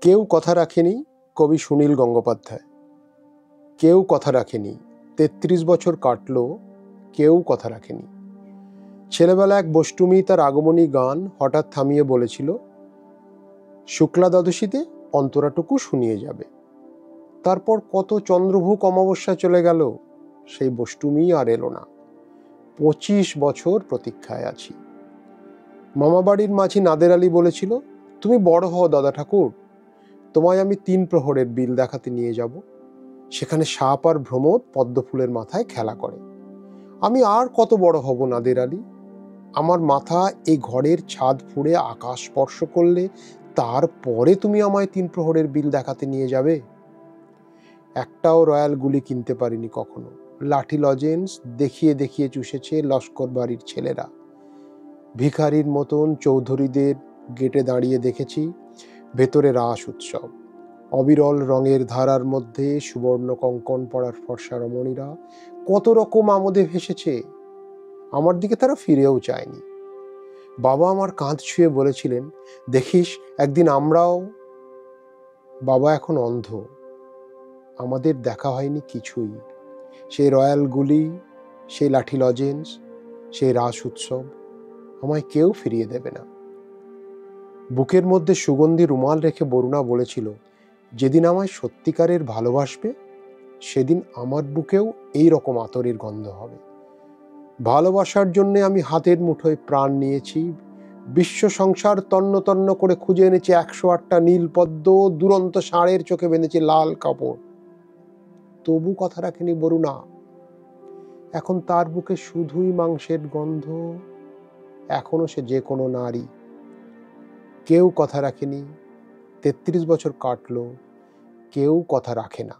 কেউ কথা রাখেনি কবি সুনীল গঙ্গোপাধ্যায়। কেউ কথা রাখেনি, ৩৩ বছর কাটলো, কেউ কথা রাখেনি। ছেলেবেলা এক বষ্টমী তার আগমনী গান হঠাৎ থামিয়ে বলেছিল, শুক্লা দ্বাদশীতে অন্তরাটুকু শুনিয়ে যাবে। তারপর কত চন্দ্রভুক অমাবস্যা চলে গেল, সেই বষ্টমী আর এলো না। ২৫ বছর প্রতীক্ষায় আছি। মামাবাড়ির মাঝি নাদের আলী বলেছিল, তুমি বড় হও দাদা ঠাকুর, তোমায় আমি ৩ প্রহরের বিল দেখাতে নিয়ে যাব। সেখানে সাপ আর ভ্রমর পদ্মফুলের মাথায় খেলা করে। আমি আর কত বড় হব নাদের আলী? আমার মাথা এই ঘরের ছাদ ফুঁড়ে আকাশ স্পর্শ করলে তারপরে তুমি আমায় ৩ প্রহরের বিল দেখাতে নিয়ে যাবে? একটাও রয়্যাল গুলি কিনতে পারিনি কখনো। লাঠি লজেন্স দেখিয়ে দেখিয়ে চুষেছে লস্কর বাড়ির ছেলেরা। ভিখারির মতন চৌধুরীদের গেটে দাঁড়িয়ে দেখেছি ভেতরে রাস উৎসব। অবিরল রঙের ধারার মধ্যে সুবর্ণ কঙ্কণ পড়ার ফর্সা রমণীরা কত রকম আমোদে ভেসেছে। আমার দিকে তারা ফিরেও চায়নি। বাবা আমার কাঁধ ছুঁয়ে বলেছিলেন, দেখিস একদিন আমরাও। বাবা এখন অন্ধ, আমাদের দেখা হয়নি কিছুই। সেই রয়্যাল গুলি, সেই লাঠি লজেন্স, সেই রাস উৎসব আমায় কেউ ফিরিয়ে দেবে না। বুকের মধ্যে সুগন্ধি রুমাল রেখে বরুণা বলেছিল, যেদিন আমায় সত্যিকারের ভালোবাসবে সেদিন আমার বুকেও এই রকম আতরের গন্ধ হবে। ভালোবাসার জন্য আমি হাতের মুঠোয় প্রাণ নিয়েছি, বিশ্ব সংসার তন্ন তন্ন করে খুঁজে এনেছি ১০৮টা নীল পদ্ম, দুরন্ত ষাঁড়ের চোখে বেঁধেছি লাল কাপড়। তবু কথা রাখেনি বরুণা। এখন তার বুকে শুধুই মাংসের গন্ধ। এখনো সে যে কোনো নারী। কেউ কথা রাখেনি, ৩৩ বছর কাটলো, কেউ কথা রাখে না।